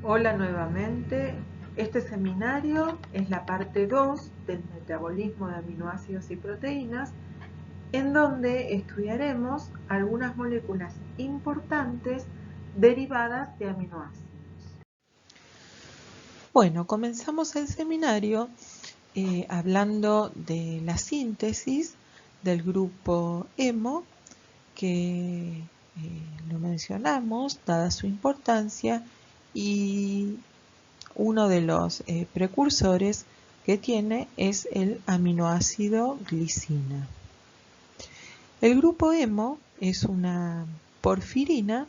Hola nuevamente. Este seminario es la parte 2 del metabolismo de aminoácidos y proteínas, en donde estudiaremos algunas moléculas importantes derivadas de aminoácidos. Bueno, comenzamos el seminario hablando de la síntesis del grupo hemo, que lo mencionamos, dada su importancia, y uno de los precursores que tiene es el aminoácido glicina. El grupo hemo es una porfirina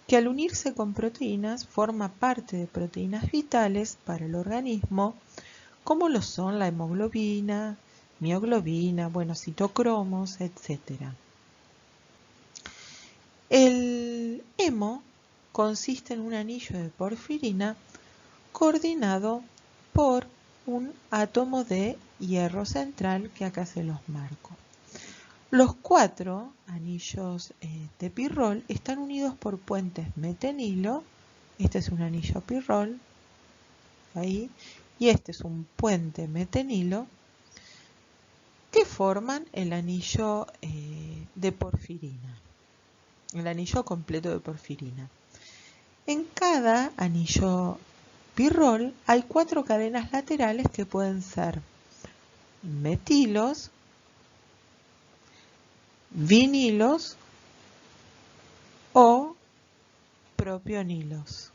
que al unirse con proteínas forma parte de proteínas vitales para el organismo, como lo son la hemoglobina, mioglobina, citocromos, etc. El hemo consiste en un anillo de porfirina coordinado por un átomo de hierro central, que acá se los marco. Los 4 anillos de pirrol están unidos por puentes metenilo. Este es un anillo pirrol, ahí, y este es un puente metenilo, que forman el anillo de porfirina, el anillo completo de porfirina. En cada anillo pirrol hay 4 cadenas laterales que pueden ser metilos, vinilos o propionilos.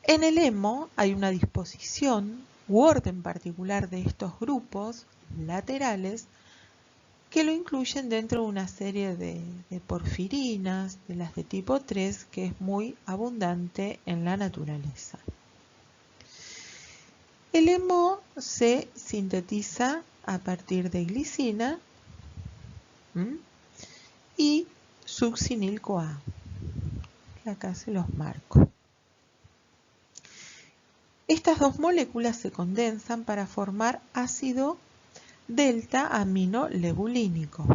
En el hemo hay una disposición u orden particular de estos grupos laterales que lo incluyen dentro de una serie de porfirinas, de las de tipo 3, que es muy abundante en la naturaleza. El hemo se sintetiza a partir de glicina y succinil-CoA, que acá se los marco. Estas dos moléculas se condensan para formar ácido delta-aminolebulínico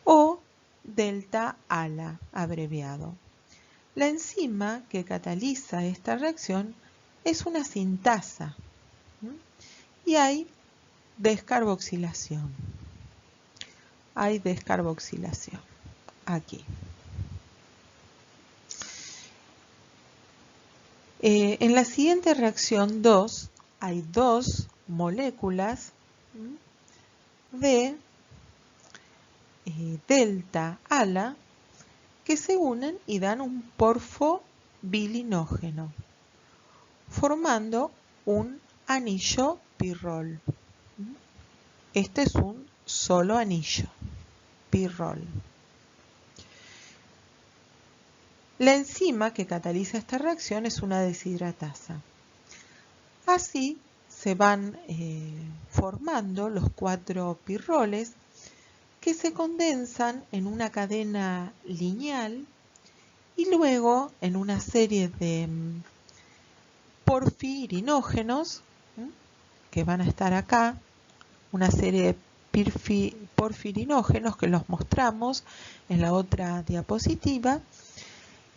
o delta-ALA abreviado. La enzima que cataliza esta reacción es una sintasa y hay descarboxilación. Hay descarboxilación aquí. En la siguiente reacción 2 hay 2 moléculas de delta-ALA que se unen y dan un porfobilinógeno, formando un anillo pirrol. Este es un solo anillo, pirrol. La enzima que cataliza esta reacción es una deshidratasa. Así se van formando los 4 pirroles que se condensan en una cadena lineal y luego en una serie de porfirinógenos que van a estar acá, una serie de porfirinógenos que los mostramos en la otra diapositiva,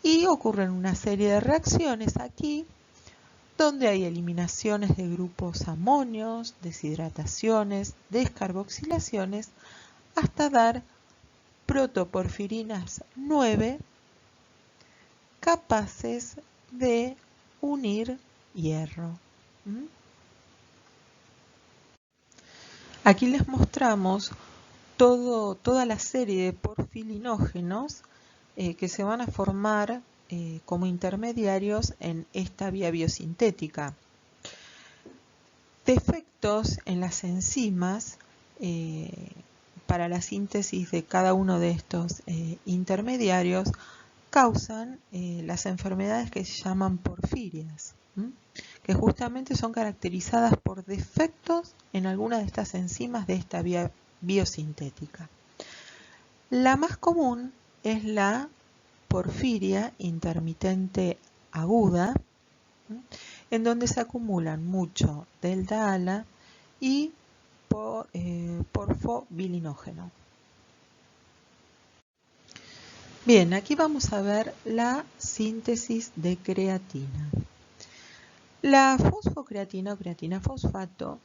y ocurren una serie de reacciones aquí donde hay eliminaciones de grupos amonios, deshidrataciones, descarboxilaciones, hasta dar protoporfirinas 9 capaces de unir hierro. Aquí les mostramos toda la serie de porfirinógenos que se van a formar como intermediarios en esta vía biosintética. Defectos en las enzimas para la síntesis de cada uno de estos intermediarios causan las enfermedades que se llaman porfirias, que justamente son caracterizadas por defectos en alguna de estas enzimas de esta vía biosintética. La más común es la porfiria intermitente aguda, en donde se acumulan mucho delta-ALA y porfobilinógeno. Bien, aquí vamos a ver la síntesis de creatina. La fosfocreatina o creatina fosfato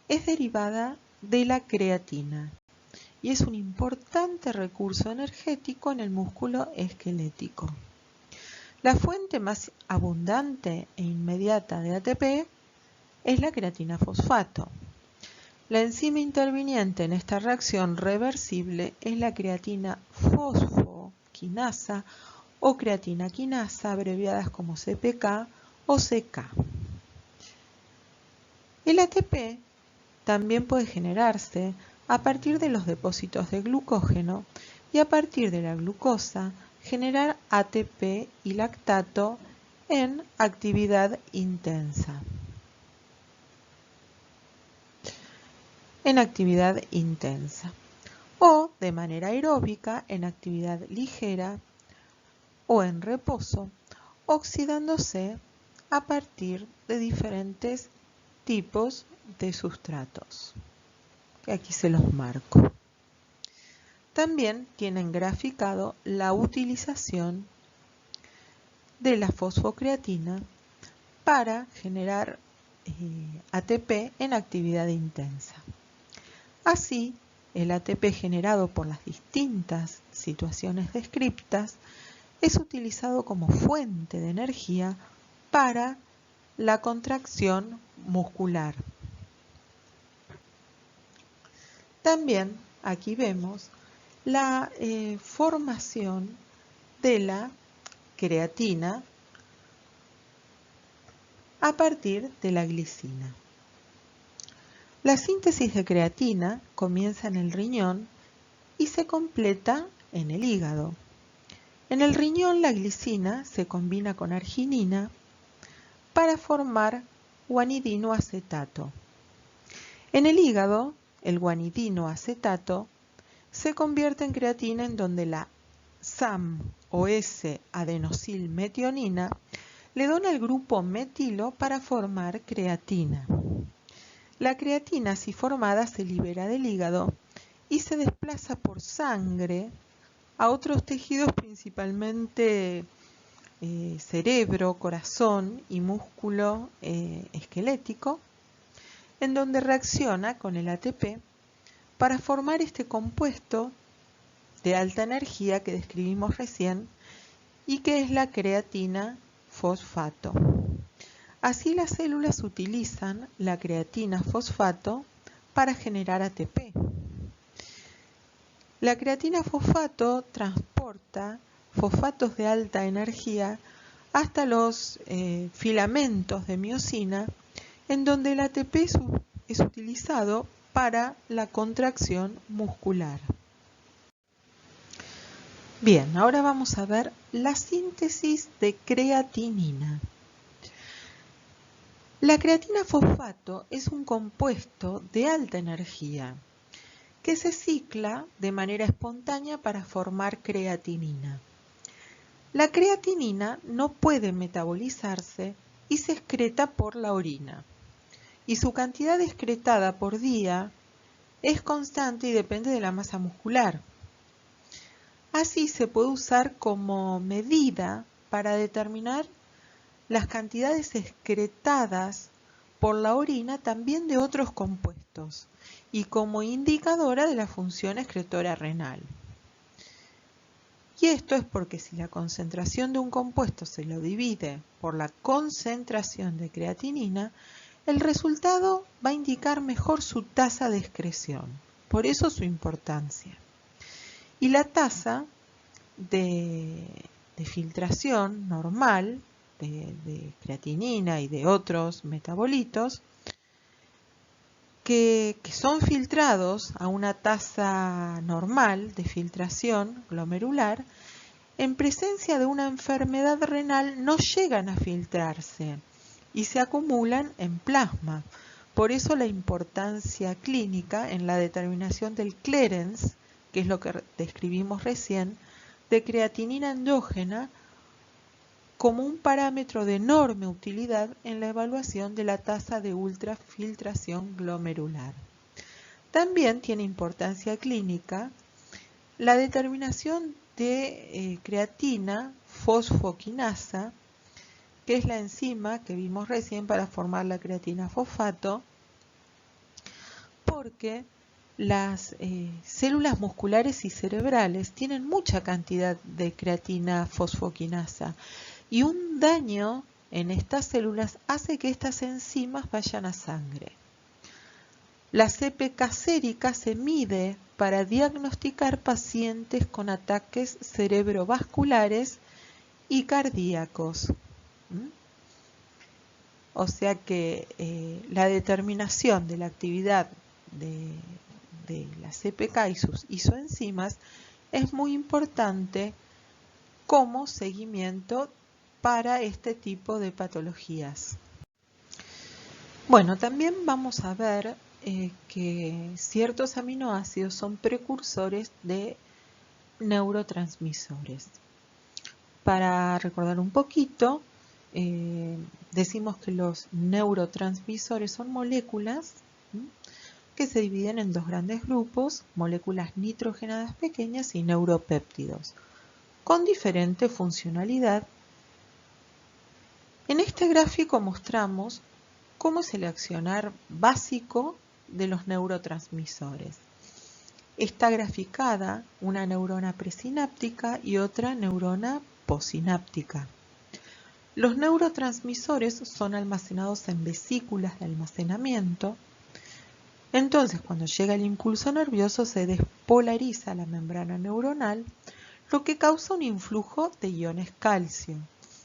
es derivada de la creatina y es un importante recurso energético en el músculo esquelético. La fuente más abundante e inmediata de ATP es la creatina fosfato. La enzima interviniente en esta reacción reversible es la creatina fosfoquinasa o creatina quinasa, abreviadas como CPK o CK. El ATP también puede generarse a partir de los depósitos de glucógeno y a partir de la glucosa generar ATP y lactato en actividad intensa. O de manera aeróbica en actividad ligera o en reposo, oxidándose a partir de diferentes tipos de sustratos, que aquí se los marco. También tienen graficado la utilización de la fosfocreatina para generar ATP en actividad intensa. Así, el ATP generado por las distintas situaciones descritas es utilizado como fuente de energía para la contracción muscular. También aquí vemos la formación de la creatina a partir de la glicina. La síntesis de creatina comienza en el riñón y se completa en el hígado. En el riñón la glicina se combina con arginina para formar guanidinoacetato. En el hígado, el guanidinoacetato se convierte en creatina en donde la SAM o S-adenosilmetionina le dona el grupo metilo para formar creatina. La creatina así formada se libera del hígado y se desplaza por sangre a otros tejidos, principalmente cerebro, corazón y músculo esquelético, en donde reacciona con el ATP para formar este compuesto de alta energía que describimos recién y que es la creatina fosfato. Así las células utilizan la creatina fosfato para generar ATP. La creatina fosfato transporta fosfatos de alta energía hasta los filamentos de miosina, en donde el ATP es utilizado para la contracción muscular. Bien, ahora vamos a ver la síntesis de creatinina. La creatina fosfato es un compuesto de alta energía que se cicla de manera espontánea para formar creatinina. La creatinina no puede metabolizarse y se excreta por la orina, y su cantidad excretada por día es constante y depende de la masa muscular. Así se puede usar como medida para determinar las cantidades excretadas por la orina también de otros compuestos y como indicadora de la función excretora renal. Y esto es porque si la concentración de un compuesto se lo divide por la concentración de creatinina, el resultado va a indicar mejor su tasa de excreción, por eso su importancia. Y la tasa de filtración normal de creatinina y de otros metabolitos que son filtrados a una tasa normal de filtración glomerular, en presencia de una enfermedad renal no llegan a filtrarse y se acumulan en plasma. Por eso la importancia clínica en la determinación del clearance, que es lo que describimos recién, de creatinina endógena como un parámetro de enorme utilidad en la evaluación de la tasa de ultrafiltración glomerular. También tiene importancia clínica la determinación de creatina fosfoquinasa, que es la enzima que vimos recién para formar la creatina fosfato, porque las células musculares y cerebrales tienen mucha cantidad de creatina fosfoquinasa y un daño en estas células hace que estas enzimas vayan a sangre. La CPK sérica se mide para diagnosticar pacientes con ataques cerebrovasculares y cardíacos. O sea que la determinación de la actividad de la CPK y sus isoenzimas es muy importante como seguimiento para este tipo de patologías. Bueno, también vamos a ver que ciertos aminoácidos son precursores de neurotransmisores. Para recordar un poquito, decimos que los neurotransmisores son moléculas que se dividen en dos grandes grupos, moléculas nitrogenadas pequeñas y neuropéptidos, con diferente funcionalidad. En este gráfico mostramos cómo es el accionar básico de los neurotransmisores. Está graficada una neurona presináptica y otra neurona postsináptica. Los neurotransmisores son almacenados en vesículas de almacenamiento. Entonces, cuando llega el impulso nervioso, se despolariza la membrana neuronal, lo que causa un influjo de iones calcio.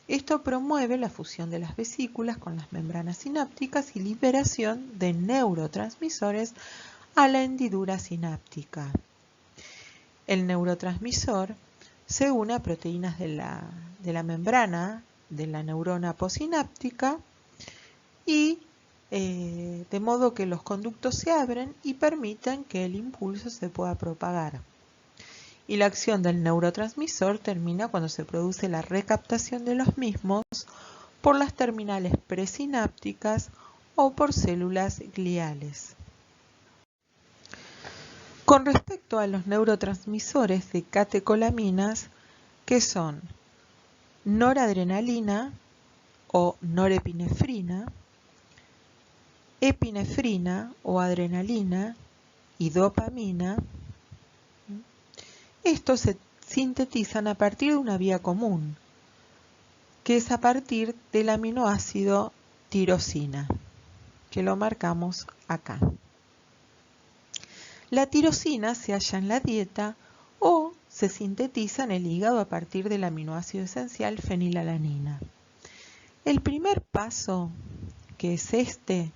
Esto promueve la fusión de las vesículas con las membranas sinápticas y liberación de neurotransmisores a la hendidura sináptica. El neurotransmisor se une a proteínas de la membrana de la neurona postsináptica y de modo que los conductos se abren y permiten que el impulso se pueda propagar. Y la acción del neurotransmisor termina cuando se produce la recaptación de los mismos por las terminales presinápticas o por células gliales. Con respecto a los neurotransmisores de catecolaminas, que son noradrenalina o norepinefrina, epinefrina o adrenalina y dopamina, estos se sintetizan a partir de una vía común, que es a partir del aminoácido tirosina, que lo marcamos acá. La tirosina se halla en la dieta o se sintetiza en el hígado a partir del aminoácido esencial fenilalanina. El primer paso, que es este,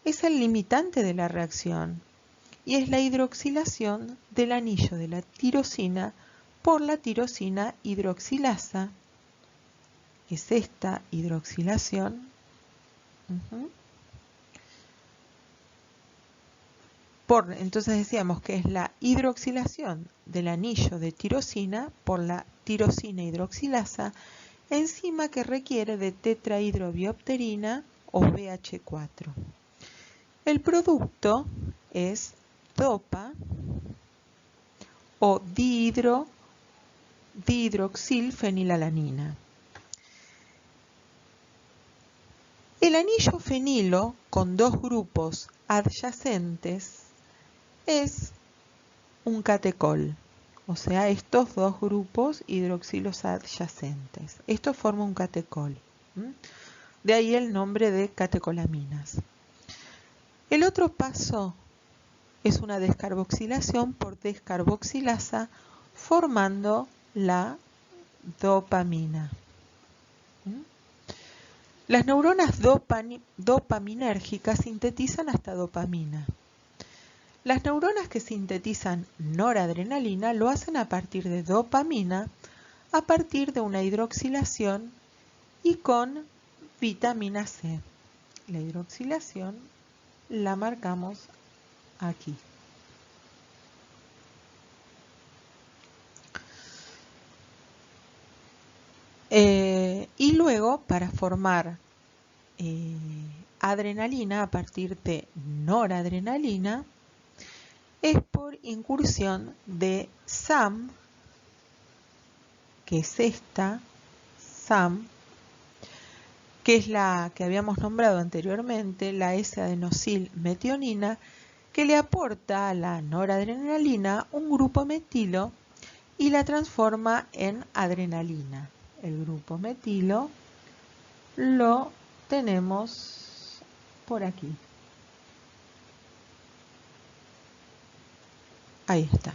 es el limitante de la reacción y es la hidroxilación del anillo de la tirosina por la tirosina hidroxilasa. Es esta hidroxilación. Entonces decíamos que es la hidroxilación del anillo de tirosina por la tirosina hidroxilasa, enzima que requiere de tetrahidrobiopterina o BH4. El producto es DOPA o dihidroxilfenilalanina. El anillo fenilo con dos grupos adyacentes es un catecol, o sea, estos dos grupos hidroxilos adyacentes. Esto forma un catecol. De ahí el nombre de catecolaminas. El otro paso es una descarboxilación por descarboxilasa formando la dopamina. Las neuronas dopaminérgicas sintetizan hasta dopamina. Las neuronas que sintetizan noradrenalina lo hacen a partir de dopamina, a partir de una hidroxilación y con vitamina C. La hidroxilación la marcamos aquí. Y luego, para formar adrenalina a partir de noradrenalina, es por incursión de SAM, que es esta, SAM, que es la que habíamos nombrado anteriormente, la S-adenosilmetionina, que le aporta a la noradrenalina un grupo metilo y la transforma en adrenalina. El grupo metilo lo tenemos por aquí. Ahí está.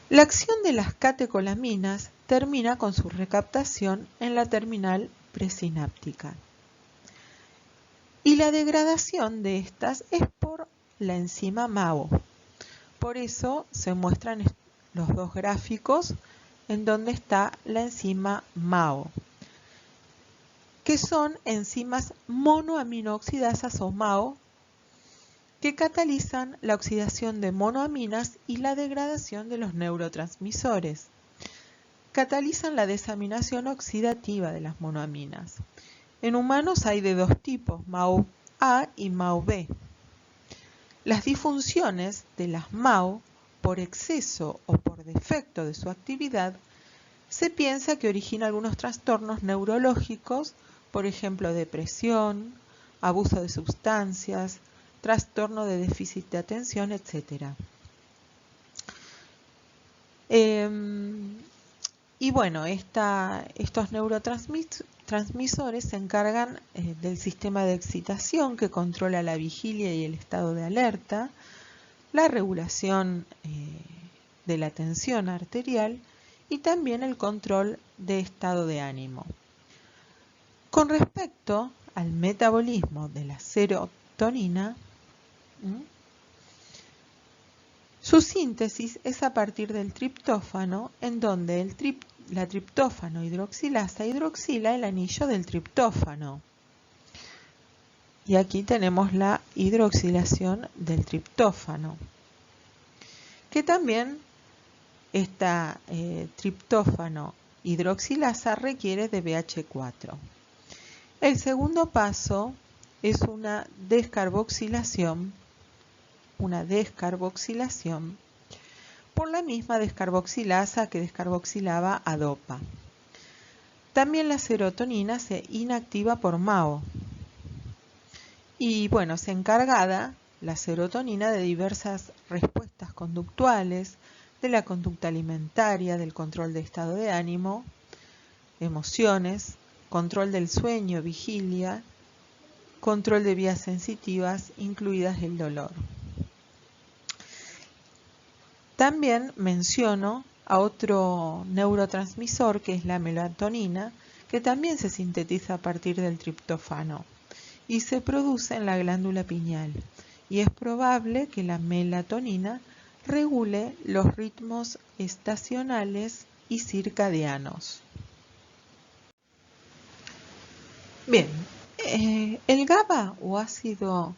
La acción de las catecolaminas termina con su recaptación en la terminal presináptica. Y la degradación de estas es por la enzima MAO. Por eso se muestran los dos gráficos en donde está la enzima MAO, que son enzimas monoaminooxidasas o MAO, que catalizan la oxidación de monoaminas y la degradación de los neurotransmisores. Catalizan la desaminación oxidativa de las monoaminas. En humanos hay de dos tipos, MAO-A y MAO-B. Las disfunciones de las MAO, por exceso o por defecto de su actividad, se piensa que origina algunos trastornos neurológicos, por ejemplo, depresión, abuso de sustancias, trastorno de déficit de atención, etc. Y bueno, estos neurotransmisores se encargan del sistema de excitación que controla la vigilia y el estado de alerta, la regulación de la tensión arterial y también el control de estado de ánimo. Con respecto al metabolismo de la serotonina, su síntesis es a partir del triptófano, en donde la triptófano hidroxilasa hidroxila el anillo del triptófano. Y aquí tenemos la hidroxilación del triptófano, que también esta triptófano hidroxilasa requiere de BH4. El segundo paso es una descarboxilación por la misma descarboxilasa que descarboxilaba a dopa. También la serotonina se inactiva por MAO. Y bueno, se encargada la serotonina de diversas respuestas conductuales, de la conducta alimentaria, del control de estado de ánimo, emociones, control del sueño, vigilia, control de vías sensitivas, incluidas el dolor. También menciono a otro neurotransmisor que es la melatonina, que también se sintetiza a partir del triptófano y se produce en la glándula pineal. Y es probable que la melatonina regule los ritmos estacionales y circadianos. Bien, el GABA o ácido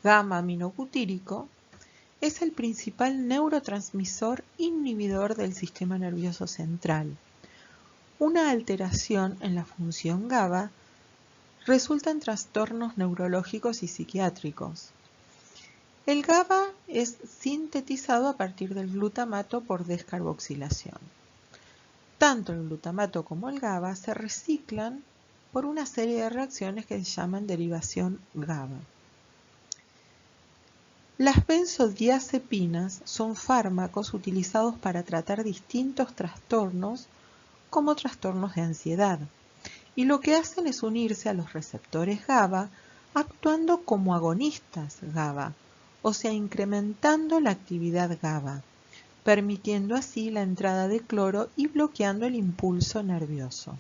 gamma-aminobutírico es el principal neurotransmisor inhibidor del sistema nervioso central. Una alteración en la función GABA resulta en trastornos neurológicos y psiquiátricos. El GABA es sintetizado a partir del glutamato por descarboxilación. Tanto el glutamato como el GABA se reciclan por una serie de reacciones que se llaman derivación GABA. Las benzodiazepinas son fármacos utilizados para tratar distintos trastornos, como trastornos de ansiedad, y lo que hacen es unirse a los receptores GABA actuando como agonistas GABA, o sea, incrementando la actividad GABA, permitiendo así la entrada de cloro y bloqueando el impulso nervioso.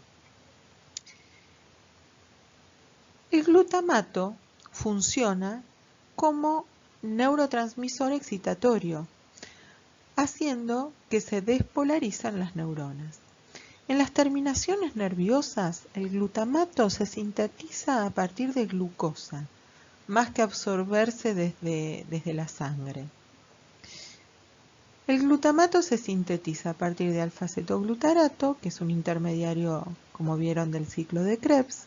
El glutamato funciona como neurotransmisor excitatorio, haciendo que se despolarizan las neuronas. En las terminaciones nerviosas, el glutamato se sintetiza a partir de glucosa, más que absorberse desde la sangre. El glutamato se sintetiza a partir de alfa-cetoglutarato, que es un intermediario, como vieron, del ciclo de Krebs.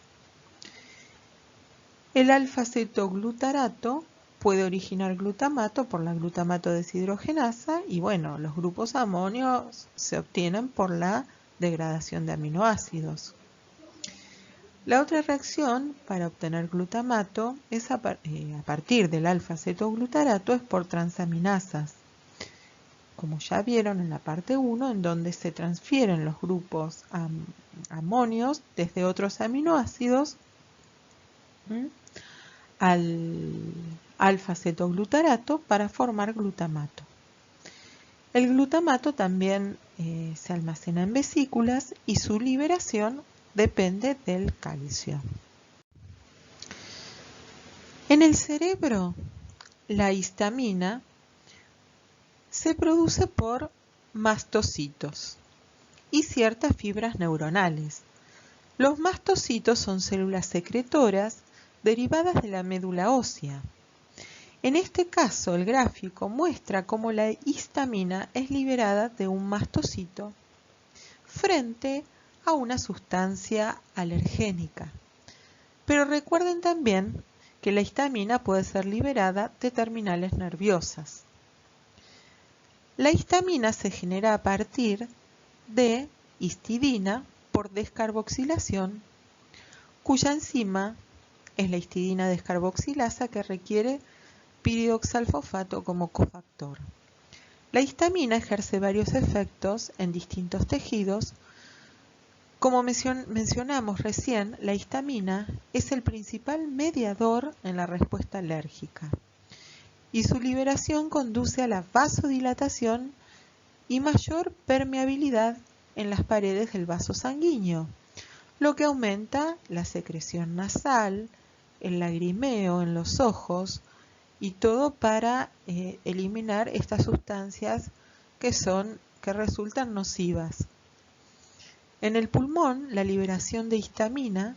El alfa-cetoglutarato puede originar glutamato por la glutamato deshidrogenasa y bueno, los grupos amonios se obtienen por la degradación de aminoácidos. La otra reacción para obtener glutamato es a partir del alfa-cetoglutarato es por transaminasas. Como ya vieron en la parte 1, en donde se transfieren los grupos amonios desde otros aminoácidos al alfa-cetoglutarato para formar glutamato. El glutamato también se almacena en vesículas y su liberación depende del calcio. En el cerebro, la histamina se produce por mastocitos y ciertas fibras neuronales. Los mastocitos son células secretoras derivadas de la médula ósea. En este caso, el gráfico muestra cómo la histamina es liberada de un mastocito frente a una sustancia alergénica. Pero recuerden también que la histamina puede ser liberada de terminales nerviosas. La histamina se genera a partir de histidina por descarboxilación, cuya enzima es la histidina descarboxilasa que requiere piridoxalfosfato como cofactor. La histamina ejerce varios efectos en distintos tejidos. Como mencionamos recién, la histamina es el principal mediador en la respuesta alérgica y su liberación conduce a la vasodilatación y mayor permeabilidad en las paredes del vaso sanguíneo, lo que aumenta la secreción nasal, el lagrimeo en los ojos y todo para eliminar estas sustancias que resultan nocivas. En el pulmón, la liberación de histamina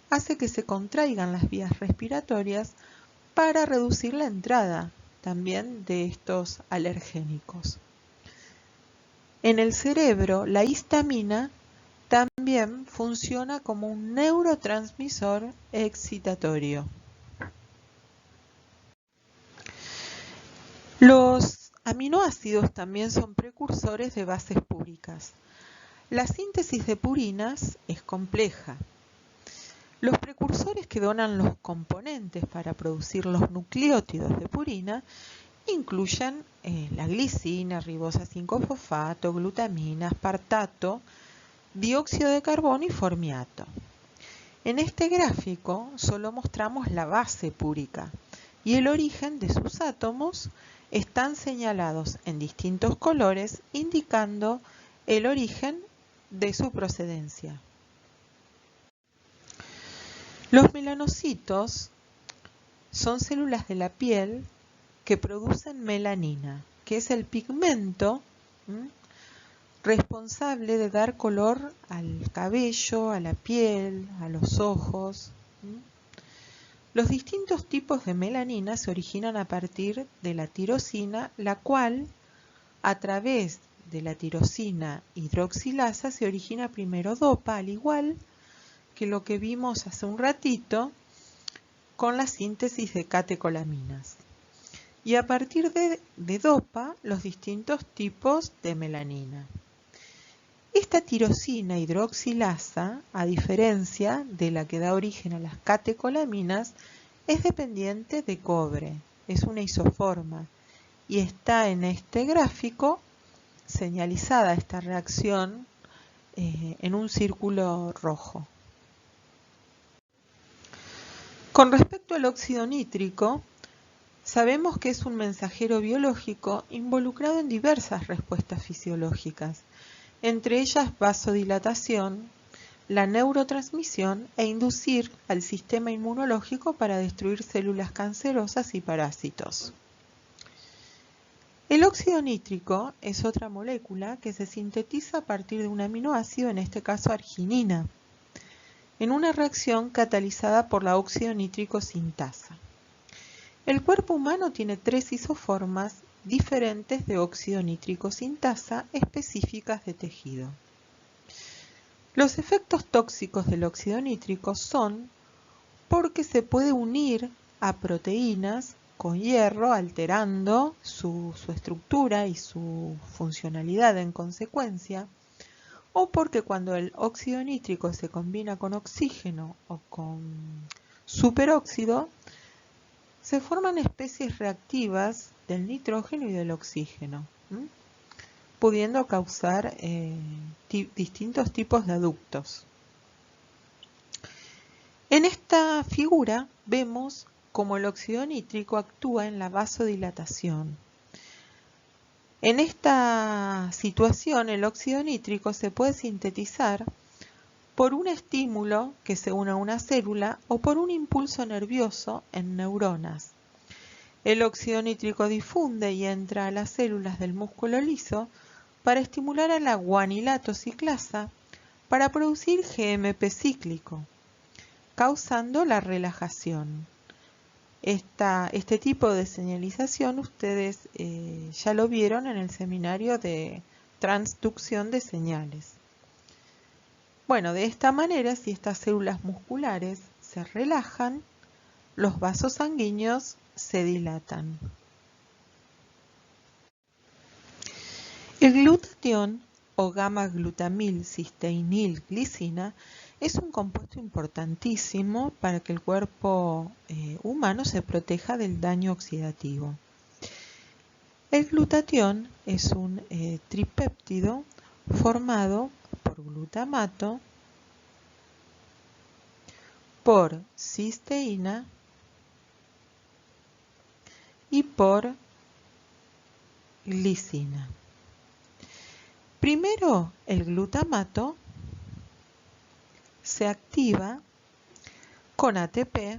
hace que se contraigan las vías respiratorias para reducir la entrada también de estos alergénicos. En el cerebro, la histamina también funciona como un neurotransmisor excitatorio. Los aminoácidos también son precursores de bases púricas. La síntesis de purinas es compleja. Los precursores que donan los componentes para producir los nucleótidos de purina incluyen la glicina, ribosa 5-fosfato, glutamina, aspartato, dióxido de carbono y formiato. En este gráfico solo mostramos la base púrica y el origen de sus átomos están señalados en distintos colores indicando el origen de su procedencia. Los melanocitos son células de la piel que producen melanina, que es el pigmento responsable de dar color al cabello, a la piel, a los ojos. Los distintos tipos de melanina se originan a partir de la tirosina, la cual, a través de la tirosina hidroxilasa, se origina primero dopa, al igual que lo que vimos hace un ratito con la síntesis de catecolaminas. Y a partir de dopa, los distintos tipos de melanina. Esta tirosina hidroxilasa, a diferencia de la que da origen a las catecolaminas, es dependiente de cobre, es una isoforma y está en este gráfico señalizada esta reacción en un círculo rojo. Con respecto al óxido nítrico, sabemos que es un mensajero biológico involucrado en diversas respuestas fisiológicas, entre ellas vasodilatación, la neurotransmisión e inducir al sistema inmunológico para destruir células cancerosas y parásitos. El óxido nítrico es otra molécula que se sintetiza a partir de un aminoácido, en este caso arginina, en una reacción catalizada por la óxido nítrico sintasa. El cuerpo humano tiene 3 isoformas diferentes de óxido nítrico sintasa específicas de tejido. Los efectos tóxicos del óxido nítrico son porque se puede unir a proteínas con hierro, alterando su estructura y su funcionalidad en consecuencia, o porque cuando el óxido nítrico se combina con oxígeno o con superóxido, se forman especies reactivas del nitrógeno y del oxígeno, pudiendo causar distintos tipos de aductos. En esta figura vemos cómo el óxido nítrico actúa en la vasodilatación. En esta situación, el óxido nítrico se puede sintetizar por un estímulo que se une a una célula o por un impulso nervioso en neuronas. El óxido nítrico difunde y entra a las células del músculo liso para estimular a la guanilato ciclasa para producir GMP cíclico, causando la relajación. Este tipo de señalización ustedes ya lo vieron en el seminario de transducción de señales. Bueno, de esta manera, si estas células musculares se relajan, los vasos sanguíneos se dilatan. El glutatión o gamma-glutamil-cisteinil-glicina es un compuesto importantísimo para que el cuerpo humano se proteja del daño oxidativo. El glutatión es un tripéptido formado por glutamato, por cisteína y por glicina. Primero, el glutamato se activa con ATP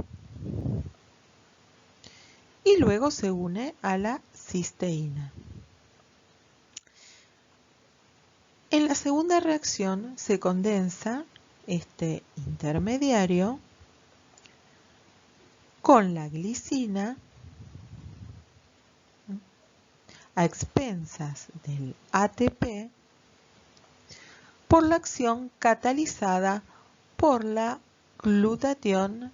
y luego se une a la cisteína. En la segunda reacción se condensa este intermediario con la glicina a expensas del ATP por la acción catalizada por la glutatión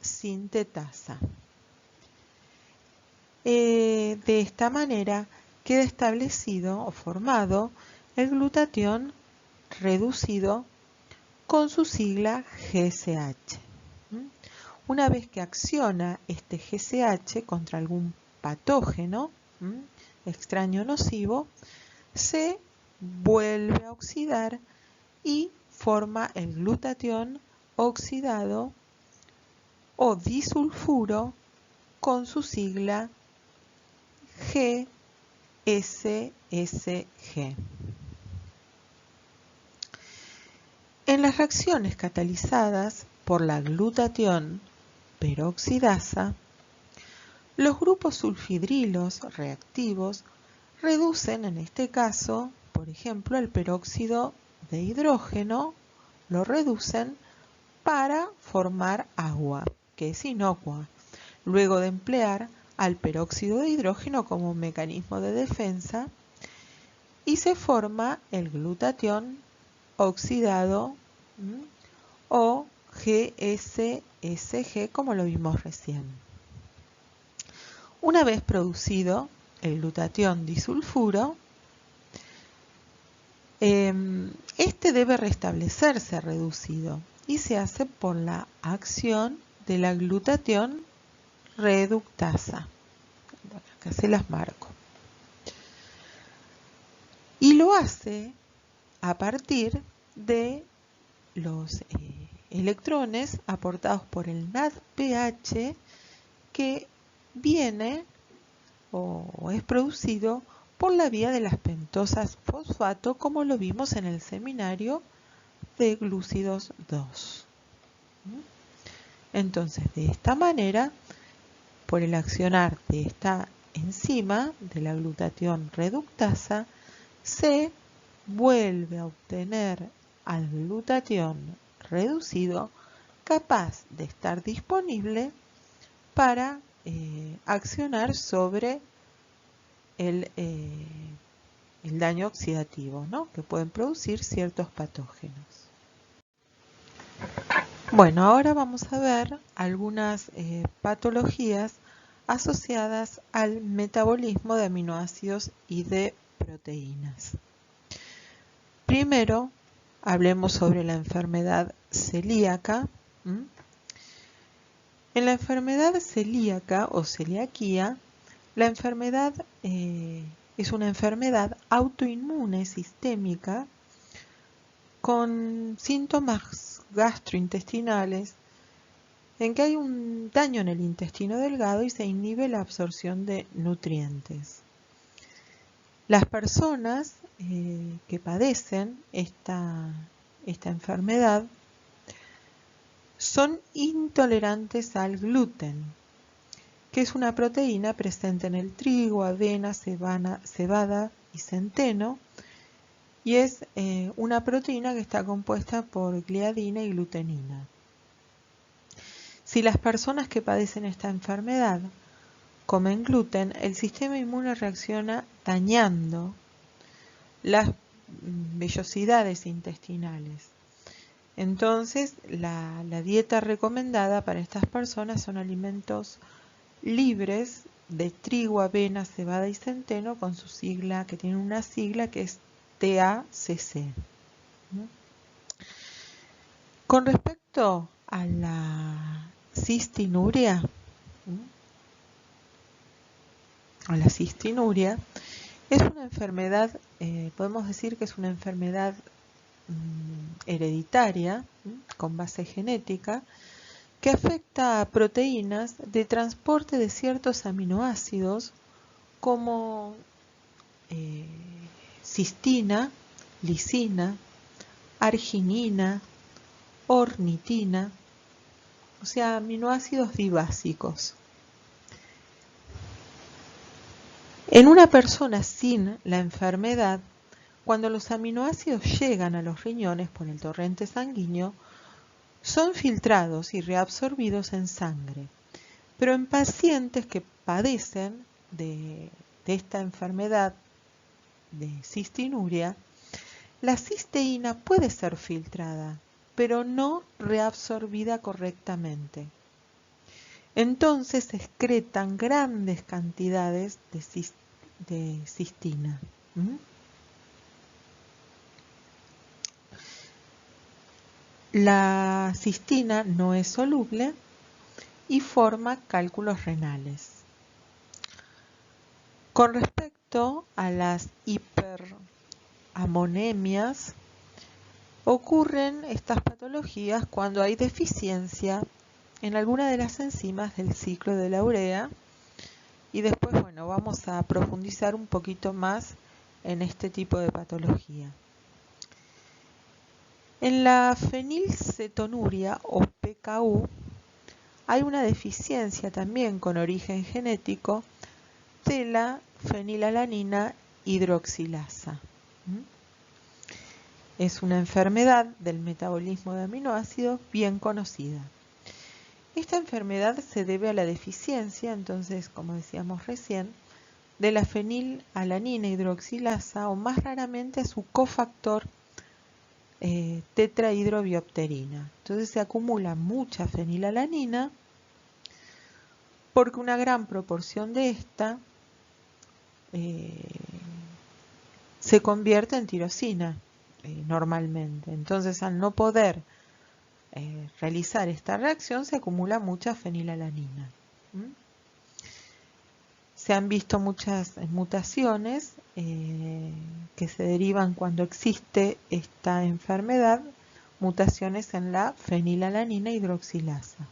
sintetasa. De esta manera queda establecido o formado el glutatión reducido con su sigla GCH. Una vez que acciona este GCH contra algún patógeno extraño nocivo, se vuelve a oxidar y forma el glutatión oxidado o disulfuro con su sigla GSSG. En las reacciones catalizadas por la glutatión peroxidasa, los grupos sulfidrilos reactivos reducen, en este caso, por ejemplo, el peróxido de hidrógeno, lo reducen para formar agua, que es inocua, luego de emplear al peróxido de hidrógeno como un mecanismo de defensa, y se forma el glutatión oxidado o GSSG, como lo vimos recién. Una vez producido el glutatión disulfuro, este debe restablecerse reducido y se hace por la acción de la glutatión reductasa. Acá se las marco. Y lo hace a partir de los electrones aportados por el NADPH que viene o es producido por la vía de las pentosas fosfato, como lo vimos en el seminario de glúcidos 2. Entonces, de esta manera, por el accionar de esta enzima, de la glutatión reductasa, se vuelve a obtener al glutatión reducido capaz de estar disponible para accionar sobre el daño oxidativo, ¿no?, que pueden producir ciertos patógenos. Bueno, ahora vamos a ver algunas patologías asociadas al metabolismo de aminoácidos y de proteínas. Primero, hablemos sobre la enfermedad celíaca. En la enfermedad celíaca o celiaquía, la enfermedad es una enfermedad autoinmune sistémica con síntomas gastrointestinales en que hay un daño en el intestino delgado y se inhibe la absorción de nutrientes. Las personas que padecen esta enfermedad son intolerantes al gluten, que es una proteína presente en el trigo, avena, cebada y centeno, y es una proteína que está compuesta por gliadina y glutenina. Si las personas que padecen esta enfermedad comen gluten, el sistema inmune reacciona dañando las vellosidades intestinales. Entonces, la dieta recomendada para estas personas son alimentos libres de trigo, avena, cebada y centeno con su sigla, que tiene una sigla que es TACC. Con respecto a la cistinuria, es una enfermedad, podemos decir que es una enfermedad hereditaria, con base genética, que afecta a proteínas de transporte de ciertos aminoácidos como cistina, lisina, arginina, ornitina, o sea, aminoácidos dibásicos. En una persona sin la enfermedad, cuando los aminoácidos llegan a los riñones por el torrente sanguíneo, son filtrados y reabsorbidos en sangre. Pero en pacientes que padecen de esta enfermedad de cistinuria, la cisteína puede ser filtrada, pero no reabsorbida correctamente. Entonces se excretan grandes cantidades de cistina. La cistina no es soluble y forma cálculos renales. Con respecto a las hiperamonemias, ocurren estas patologías cuando hay deficiencia en alguna de las enzimas del ciclo de la urea, y después, bueno, vamos a profundizar un poquito más en este tipo de patología. En la fenilcetonuria o PKU hay una deficiencia también con origen genético de la fenilalanina hidroxilasa. Es una enfermedad del metabolismo de aminoácidos bien conocida. Esta enfermedad se debe a la deficiencia, entonces, como decíamos recién, de la fenilalanina hidroxilasa o más raramente a su cofactor tetrahidrobiopterina. Entonces se acumula mucha fenilalanina porque una gran proporción de esta se convierte en tirosina normalmente. Entonces, al no poder realizar esta reacción, se acumula mucha fenilalanina. Se han visto muchas mutaciones que se derivan cuando existe esta enfermedad, mutaciones en la fenilalanina hidroxilasa.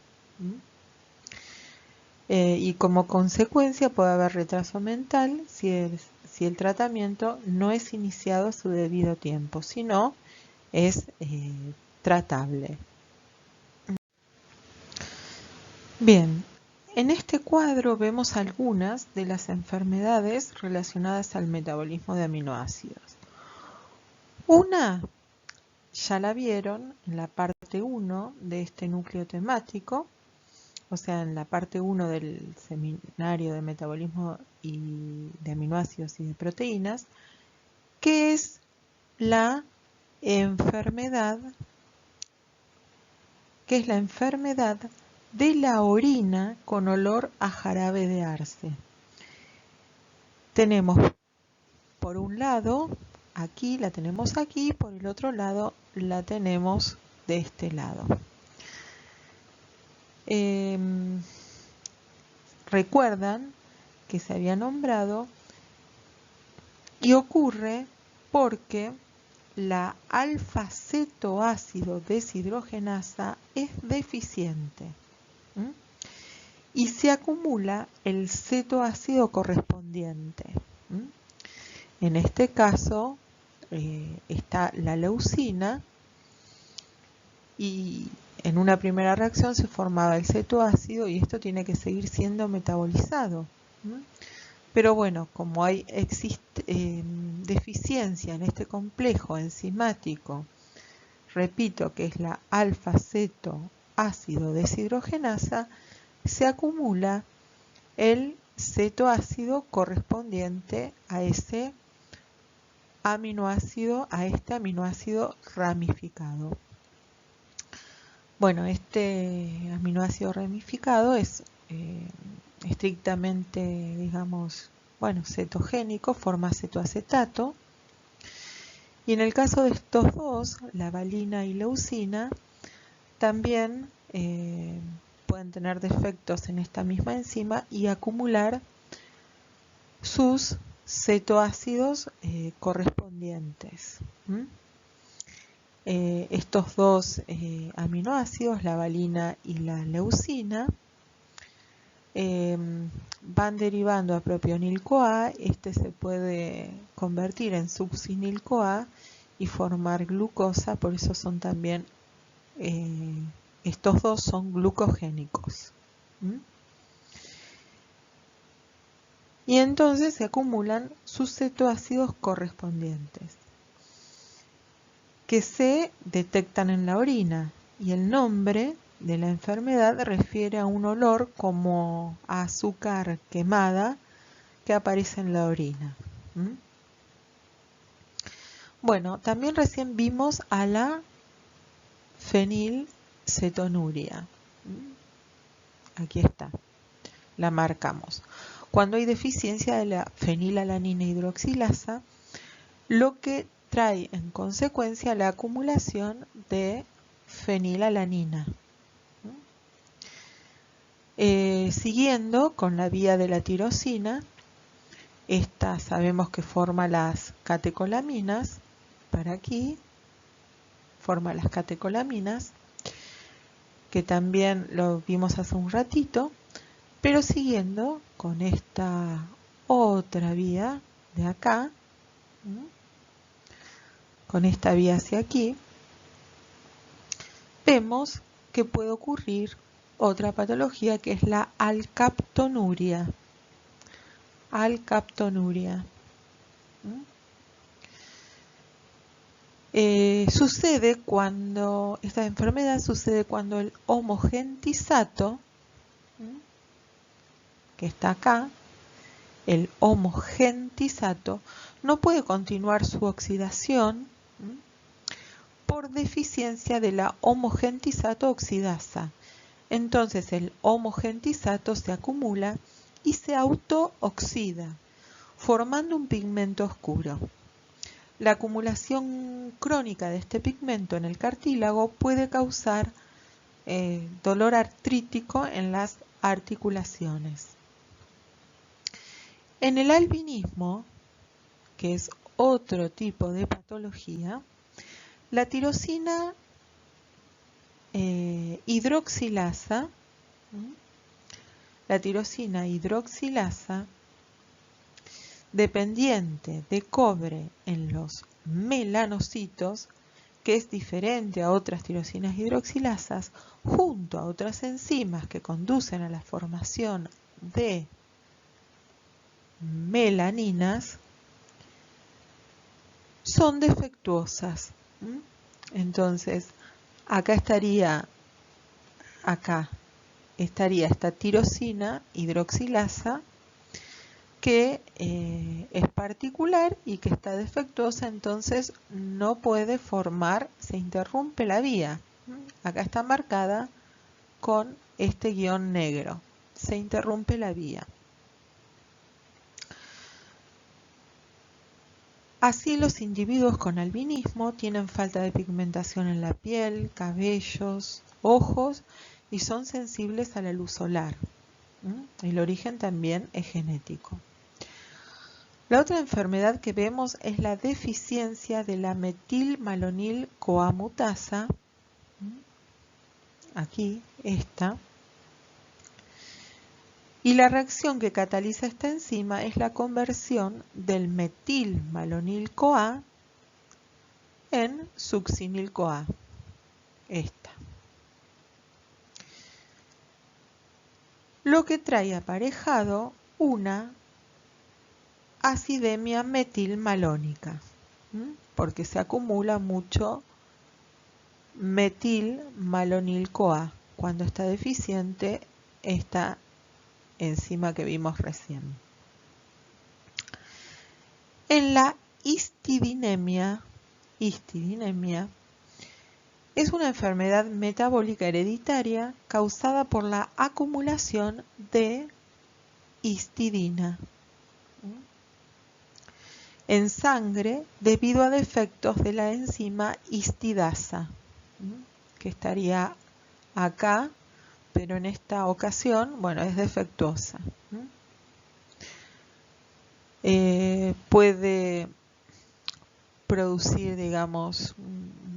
Y como consecuencia puede haber retraso mental si el tratamiento no es iniciado a su debido tiempo, si no es tratable. Bien, en este cuadro vemos algunas de las enfermedades relacionadas al metabolismo de aminoácidos. Una ya la vieron en la parte 1 de este núcleo temático, o sea, en la parte 1 del seminario de metabolismo y de aminoácidos y de proteínas, que es la enfermedad de la orina con olor a jarabe de arce. Tenemos por un lado, aquí la tenemos aquí, por el otro lado la tenemos de este lado. Recuerdan que se había nombrado y ocurre porque la alfa-cetoácido deshidrogenasa es deficiente y se acumula el cetoácido correspondiente. En este caso está la leucina y en una primera reacción se formaba el cetoácido y esto tiene que seguir siendo metabolizado. Pero bueno, como existe deficiencia en este complejo enzimático, repito que es la alfa-cetoácido deshidrogenasa, se acumula el cetoácido correspondiente a este aminoácido ramificado. Bueno, este aminoácido ramificado es estrictamente, digamos, cetogénico, forma cetoacetato. Y en el caso de estos dos, la valina y leucina, también pueden tener defectos en esta misma enzima y acumular sus cetoácidos correspondientes. Estos dos aminoácidos, la valina y la leucina, van derivando a propionil-CoA. Este se puede convertir en succinil-CoA y formar glucosa, por eso son también, estos dos son glucogénicos. Y entonces se acumulan sus cetoácidos correspondientes, que se detectan en la orina, y el nombre de la enfermedad refiere a un olor como a azúcar quemada que aparece en la orina. Bueno, también recién vimos a la fenilcetonuria. Aquí está, la marcamos. Cuando hay deficiencia de la fenilalanina hidroxilasa, lo que trae en consecuencia la acumulación de fenilalanina. Siguiendo con la vía de la tirosina, esta sabemos que forma las catecolaminas, para aquí, forma las catecolaminas, que también lo vimos hace un ratito, pero siguiendo con esta otra vía de acá, con esta vía hacia aquí, vemos que puede ocurrir otra patología que es la alcaptonuria. Esta enfermedad sucede cuando el homogentisato, que está acá, el homogentisato, no puede continuar su oxidación por deficiencia de la homogentisato oxidasa. Entonces el homogentisato se acumula y se autooxida, formando un pigmento oscuro. La acumulación crónica de este pigmento en el cartílago puede causar dolor artrítico en las articulaciones. En el albinismo, que es otro tipo de patología, la tirosina hidroxilasa, dependiente de cobre en los melanocitos, que es diferente a otras tirosinas hidroxilasas, junto a otras enzimas que conducen a la formación de melaninas, son defectuosas. Entonces, acá estaría esta tirosina hidroxilasa que es particular y que está defectuosa, entonces no puede formar, se interrumpe la vía. Acá está marcada con este guión negro. Se interrumpe la vía. Así, los individuos con albinismo tienen falta de pigmentación en la piel, cabellos, ojos y son sensibles a la luz solar. El origen también es genético. La otra enfermedad que vemos es la deficiencia de la metilmalonil-CoA mutasa. Aquí, esta. Y la reacción que cataliza esta enzima es la conversión del metilmalonil-CoA en succinil-CoA. Esta. Lo que trae aparejado una acidemia metilmalónica, porque se acumula mucho metilmalonil-CoA cuando está deficiente esta enzima que vimos recién. En la histidinemia es una enfermedad metabólica hereditaria causada por la acumulación de histidina en sangre debido a defectos de la enzima histidasa, que estaría acá, pero en esta ocasión, bueno, es defectuosa. Puede producir, digamos,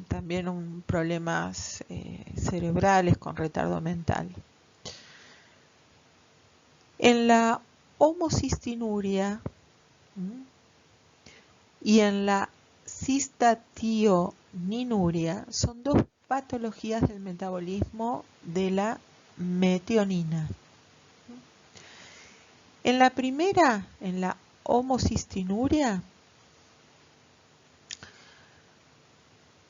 también problemas cerebrales con retardo mental. En la homocistinuria y en la cistationínuria son dos patologías del metabolismo de la metionina. En la primera, en la homocistinuria,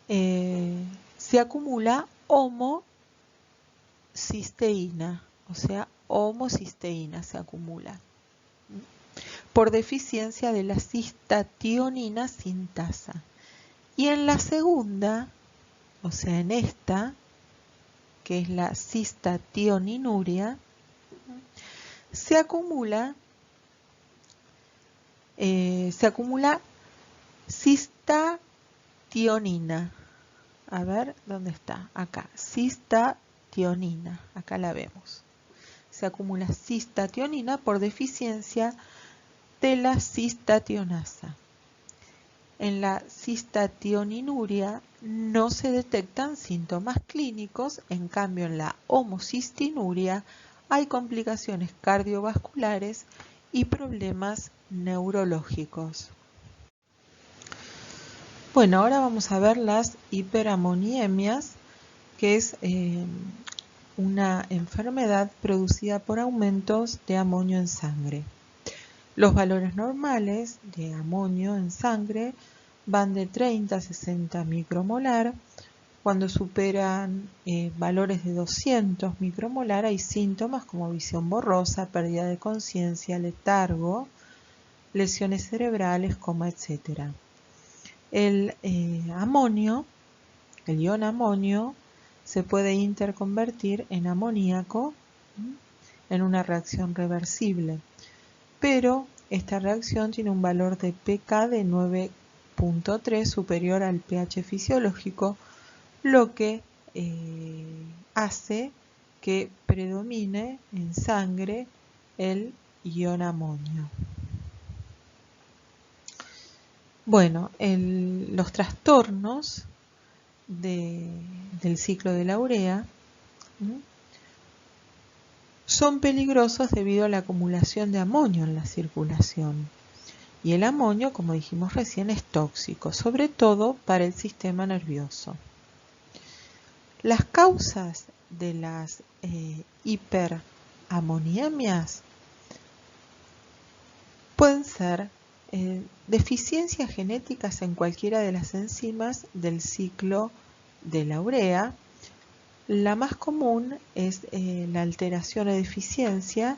se acumula homocisteína, o sea, homocisteína se acumula por deficiencia de la cistationina sintasa. Y en la segunda, o sea, en esta, que es la cistationínuria, se acumula cistationina. A ver, ¿dónde está? Acá, cistationina, acá la vemos. Se acumula cistationina por deficiencia de la cistationasa. En la cistationínuria no se detectan síntomas clínicos, en cambio en la homocistinuria hay complicaciones cardiovasculares y problemas neurológicos. Bueno, ahora vamos a ver las hiperamoniemias, que es una enfermedad producida por aumentos de amonio en sangre. Los valores normales de amonio en sangre van de 30 a 60 micromolar. Cuando superan valores de 200 micromolar hay síntomas como visión borrosa, pérdida de conciencia, letargo, lesiones cerebrales, coma, etc. El amonio, el ion amonio, se puede interconvertir en amoníaco en una reacción reversible, pero esta reacción tiene un valor de pK de 9.3 superior al pH fisiológico, lo que hace que predomine en sangre el ion amonio. Bueno, los trastornos del ciclo de la urea son peligrosos debido a la acumulación de amonio en la circulación. Y el amonio, como dijimos recién, es tóxico, sobre todo para el sistema nervioso. Las causas de las hiperamoniemias pueden ser deficiencias genéticas en cualquiera de las enzimas del ciclo de la urea. La más común es la alteración o deficiencia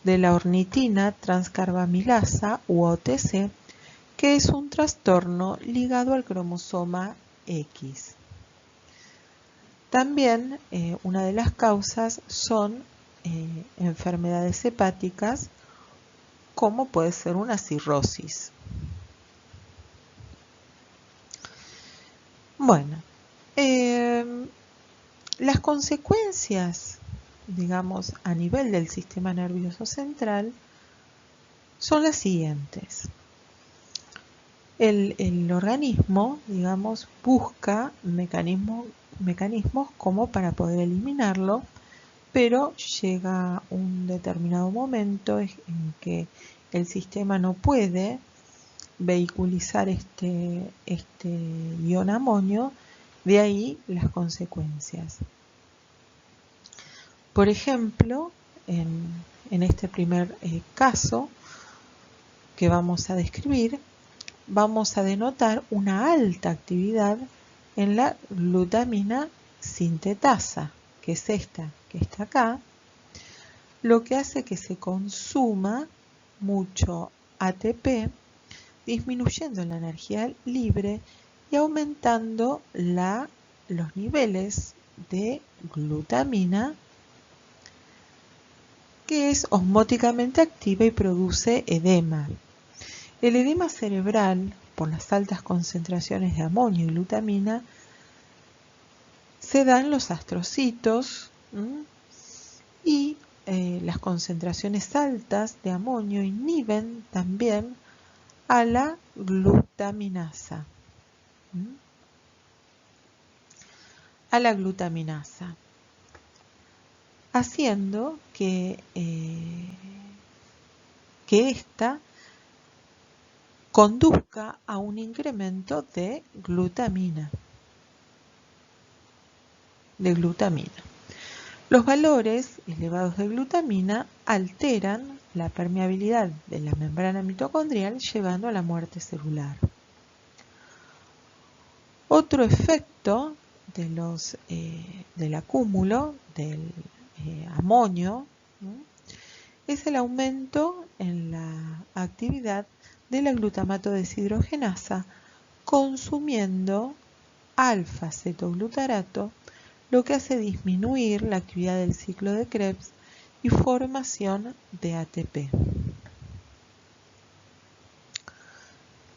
de la ornitina transcarbamilasa u OTC, que es un trastorno ligado al cromosoma X. También una de las causas son enfermedades hepáticas, como puede ser una cirrosis. Bueno, las consecuencias, digamos, a nivel del sistema nervioso central son las siguientes. El organismo, digamos, busca mecanismos como para poder eliminarlo, pero llega un determinado momento en que el sistema no puede vehiculizar este ion amonio, de ahí las consecuencias. Por ejemplo, en este primer caso que vamos a describir, vamos a denotar una alta actividad en la glutamina sintetasa, que es esta que está acá, lo que hace que se consuma mucho ATP, disminuyendo la energía libre y aumentando los niveles de glutamina, que es osmóticamente activa y produce edema. El edema cerebral, por las altas concentraciones de amonio y glutamina, se da en los astrocitos y las concentraciones altas de amonio inhiben también a la glutaminasa. Haciendo que ésta conduzca a un incremento de glutamina. Los valores elevados de glutamina alteran la permeabilidad de la membrana mitocondrial, llevando a la muerte celular. Otro efecto del acúmulo del amonio es el aumento en la actividad de la glutamato deshidrogenasa, consumiendo alfa-cetoglutarato, lo que hace disminuir la actividad del ciclo de Krebs y formación de ATP.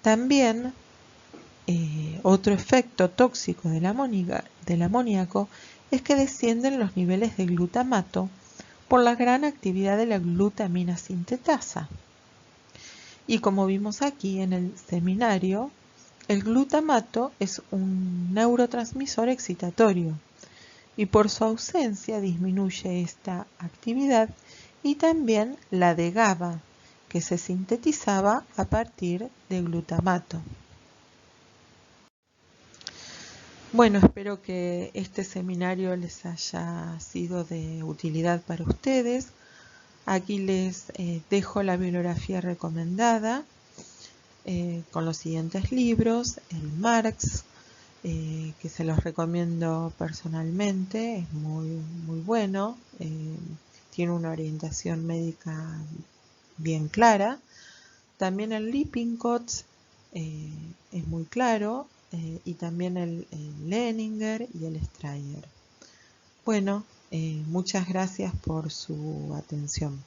También otro efecto tóxico del amoníaco es que descienden los niveles de glutamato por la gran actividad de la glutamina sintetasa. Y como vimos aquí en el seminario, el glutamato es un neurotransmisor excitatorio y por su ausencia disminuye esta actividad y también la de GABA, que se sintetizaba a partir de glutamato. Bueno, espero que este seminario les haya sido de utilidad para ustedes. Aquí les dejo la bibliografía recomendada con los siguientes libros: el Marx, que se los recomiendo personalmente, es muy bueno, tiene una orientación médica bien clara. También el Lippincott es muy claro, y también el Leninger y el Strayer. Bueno, muchas gracias por su atención.